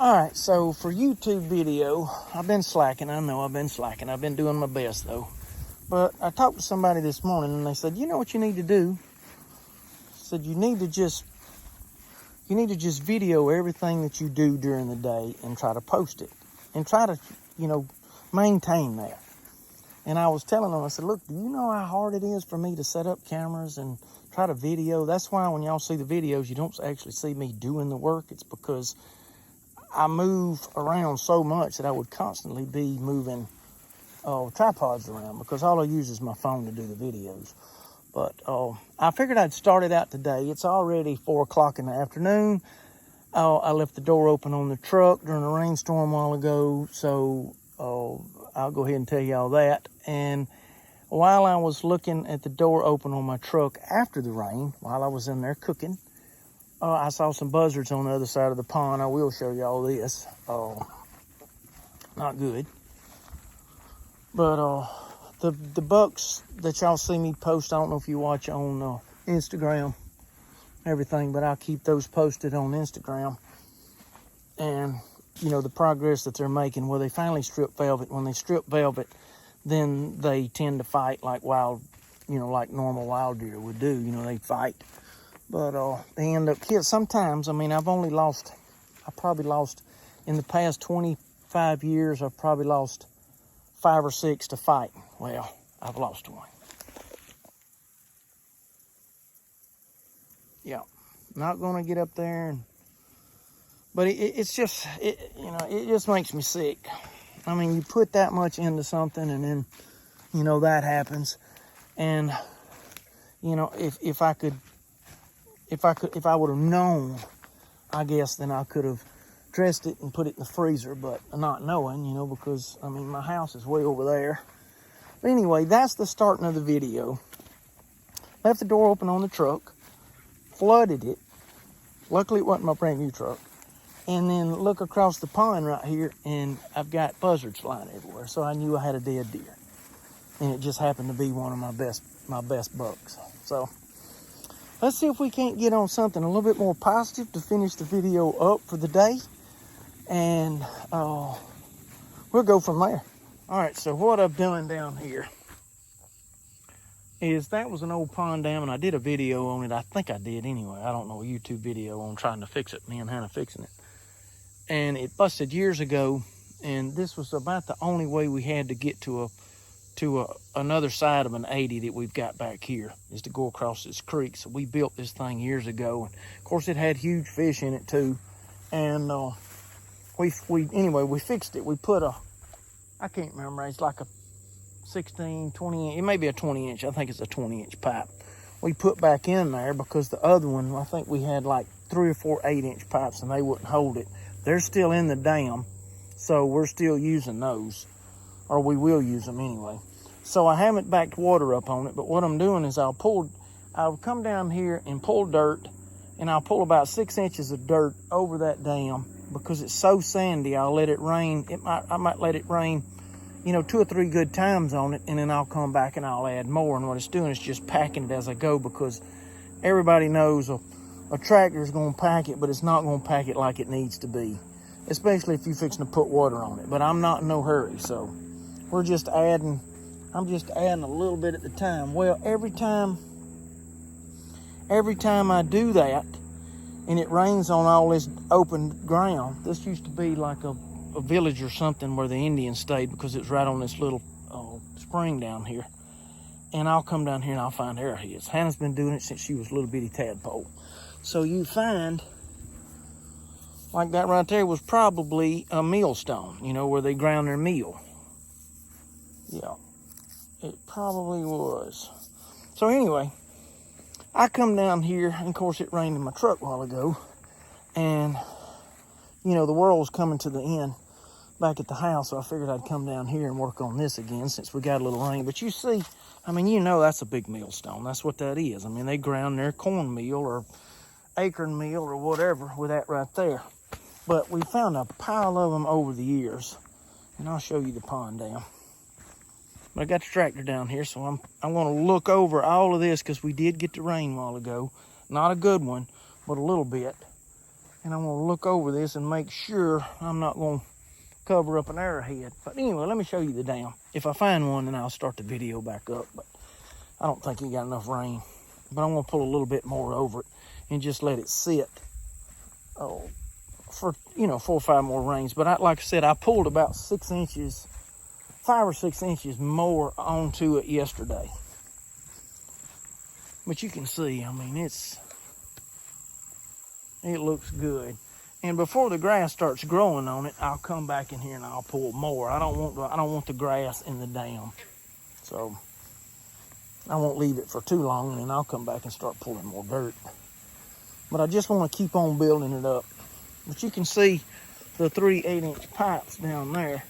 All right, so for YouTube video, I've been slacking. I know I've been slacking. I've been doing my best though. But I talked to somebody this morning and they said, you know what you need to do? I said, you need to just video everything that you do during the day and try to post it. And try to, maintain that. And I was telling them, I said, look, do you know how hard it is for me to set up cameras and try to video? That's why when y'all see the videos, you don't actually see me doing the work. It's because I move around so much that I would constantly be moving tripods around because all I use is my phone to do the videos. But I figured I'd start it out today. It's already 4 o'clock in the afternoon. I left the door open on the truck during a rainstorm a while ago, so I'll go ahead and tell you all that. And while I was looking at the door open on my truck after the rain, while I was in there cooking, I saw some buzzards on the other side of the pond. I will show you all this. Not good. But the bucks that y'all see me post, I don't know if you watch on Instagram, everything, but I'll keep those posted on Instagram. And, the progress that they're making, where they finally strip velvet. When they strip velvet, then they tend to fight like wild, like normal wild deer would do. They fight. But they end up killed. Sometimes, I've probably lost, in the past 25 years, I've probably lost 5 or 6 to fighting. Well, I've lost one. Yeah, not going to get up there. But it just makes me sick. You put that much into something and then, that happens. And, if I would have known, I guess, then I could have dressed it and put it in the freezer, but not knowing, because, my house is way over there. But anyway, that's the starting of the video. Left the door open on the truck, flooded it. Luckily, it wasn't my brand new truck. And then look across the pond right here, and I've got buzzards flying everywhere. So I knew I had a dead deer. And it just happened to be one of my best bucks. So let's see if we can't get on something a little bit more positive to finish the video up for the day. And we'll go from there. All right, so what I'm doing down here is that was an old pond dam, and I did a video on it. I think I did anyway. I don't know, a YouTube video on trying to fix it, me and Hannah fixing it. And it busted years ago, and this was about the only way we had to get to another side of an 80 that we've got back here, is to go across this creek. So we built this thing years ago, and of course it had huge fish in it too. And we fixed it. We put I can't remember, it's like a 16, 20, it may be a 20 inch. I think it's a 20 inch pipe. We put back in there because the other one, I think we had like 3 or 4 8-inch pipes and they wouldn't hold it. They're still in the dam, so we're still using those, or we will use them anyway. So I haven't backed water up on it, but what I'm doing is I'll come down here and pull dirt, and I'll pull about 6 inches of dirt over that dam because it's so sandy. I'll let it rain. I might let it rain, 2 or 3 good times on it, and then I'll come back and I'll add more. And what it's doing is just packing it as I go, because everybody knows a tractor is going to pack it, but it's not going to pack it like it needs to be, especially if you're fixing to put water on it. But I'm not in no hurry, so I'm just adding a little bit at the time. Well, every time I do that and it rains on all this open ground, this used to be like a village or something where the Indians stayed, because it's right on this little spring down here. And I'll come down here and I'll find arrowheads. Hannah's been doing it since she was a little bitty tadpole. So you find, like that right there was probably a millstone, where they ground their meal. Yeah, it probably was. So anyway, I come down here, and of course it rained in my truck a while ago, and the world was coming to the end back at the house, so I figured I'd come down here and work on this again since we got a little rain. But you see, that's a big millstone. That's what that is. They ground their cornmeal or acorn meal or whatever with that right there. But we found a pile of them over the years, and I'll show you the pond dam. But I got the tractor down here, so I'm going to look over all of this, because we did get the rain a while ago. Not a good one, but a little bit. And I'm gonna look over this and make sure I'm not gonna cover up an arrowhead. But anyway, let me show you the dam. If I find one, then I'll start the video back up. But I don't think it got enough rain. But I'm gonna pull a little bit more over it and just let it sit for 4 or 5 more rains. But like I said, I pulled about 6 inches, 5 or 6 inches more onto it yesterday. But you can see, I mean, it looks good. And before the grass starts growing on it, I'll come back in here and I'll pull more. I don't want the grass in the dam. So I won't leave it for too long, and then I'll come back and start pulling more dirt. But I just want to keep on building it up. But you can see the 3 8-inch pipes down there.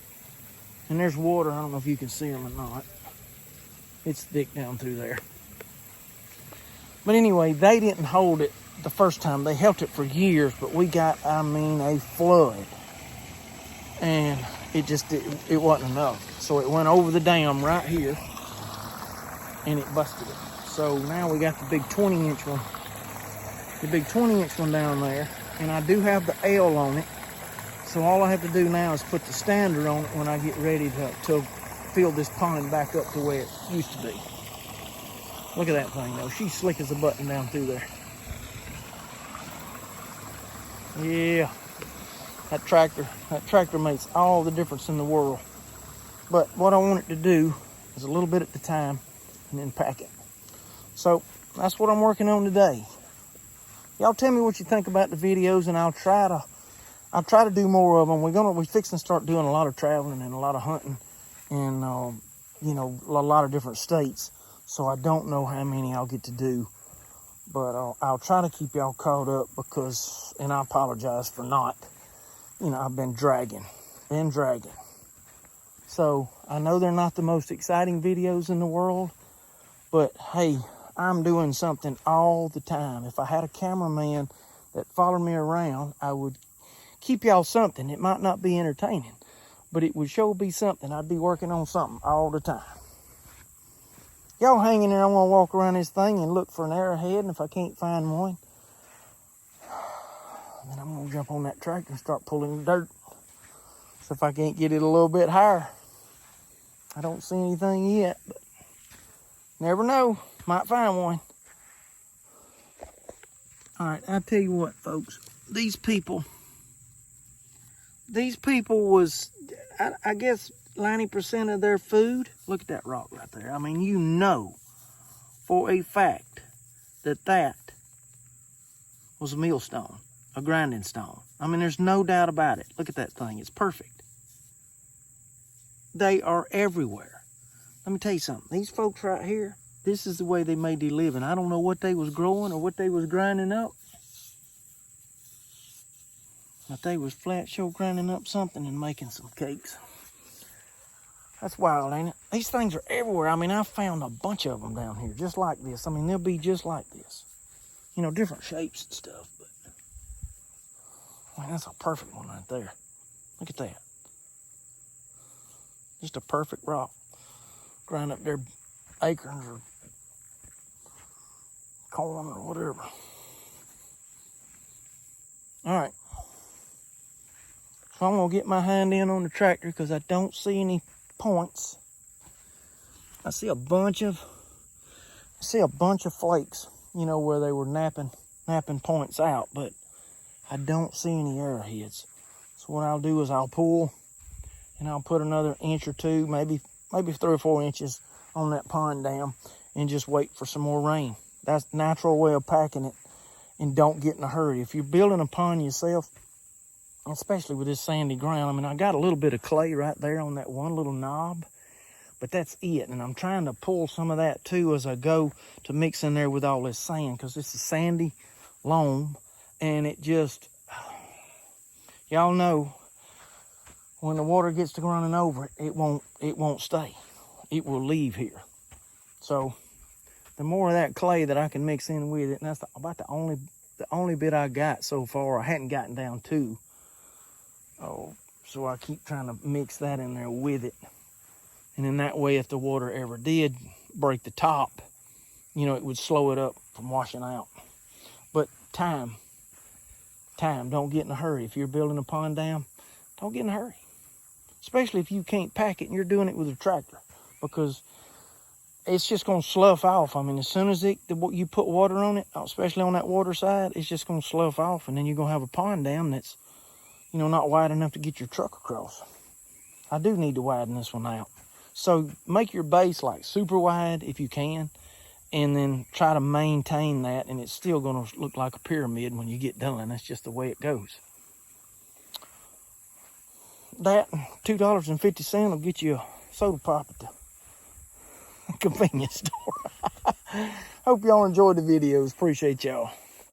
And there's water. I don't know if you can see them or not. It's thick down through there. But anyway, they didn't hold it the first time. They held it for years, but we got, a flood. And it wasn't enough. So it went over the dam right here, and it busted it. So now we got the big 20-inch one. The big 20-inch one down there. And I do have the L on it. So all I have to do now is put the stander on it when I get ready to fill this pond back up to where it used to be. Look at that thing though. She's slick as a button down through there. Yeah. That tractor makes all the difference in the world. But what I want it to do is a little bit at a time and then pack it. So that's what I'm working on today. Y'all tell me what you think about the videos, and I'll try to do more of them. We're fixing to start doing a lot of traveling and a lot of hunting in a lot of different states. So I don't know how many I'll get to do, but I'll try to keep y'all caught up and I apologize for not. I've been dragging. So I know they're not the most exciting videos in the world, but hey, I'm doing something all the time. If I had a cameraman that followed me around, I would keep y'all something. It might not be entertaining, but it would sure be something. I'd be working on something all the time. Y'all hang in there. I'm going to walk around this thing and look for an arrowhead, and if I can't find one, then I'm going to jump on that tractor and start pulling the dirt. So if I can't get it a little bit higher, I don't see anything yet, but never know. Might find one. All right, I'll tell you what, folks. These people was, I guess, 90% of their food. Look at that rock right there. I mean, for a fact that was a millstone, a grinding stone. I mean, there's no doubt about it. Look at that thing. It's perfect. They are everywhere. Let me tell you something. These folks right here, this is the way they made their living. I don't know what they was growing or what they was grinding up. But they was flat show grinding up something and making some cakes. That's wild, ain't it? These things are everywhere. I mean, I found a bunch of them down here, just like this. I mean, they'll be just like this. Different shapes and stuff. But that's a perfect one right there. Look at that. Just a perfect rock. Grind up their acorns or corn or whatever. All right. So I'm going to get my hand in on the tractor because I don't see any points. I see a bunch of flakes, where they were napping points out, but I don't see any arrowheads. So what I'll do is I'll pull and I'll put another inch or two, maybe 3 or 4 inches on that pond dam and just wait for some more rain. That's the natural way of packing it, and don't get in a hurry. If you're building a pond yourself, especially with this sandy ground, I mean, I got a little bit of clay right there on that one little knob, but that's it. And I'm trying to pull some of that too as I go to mix in there with all this sand, because this is sandy loam, and it just, y'all know, when the water gets to running over it, it won't stay. It will leave here. So the more of that clay that I can mix in with it, and that's about the only bit I got so far. I hadn't gotten down to. So I keep trying to mix that in there with it. And in that way, if the water ever did break the top, it would slow it up from washing out. But time time. Don't get in a hurry. If you're building a pond dam, don't get in a hurry. Especially if you can't pack it and you're doing it with a tractor, because it's just going to slough off. I mean, as soon as you put water on it, especially on that water side, it's just going to slough off, and then you're going to have a pond dam that's, not wide enough to get your truck across. I do need to widen this one out. So make your base like super wide if you can, and then try to maintain that, and it's still going to look like a pyramid when you get done. That's just the way it goes. That $2.50 will get you a soda pop at the convenience store. Hope y'all enjoyed the videos. Appreciate y'all.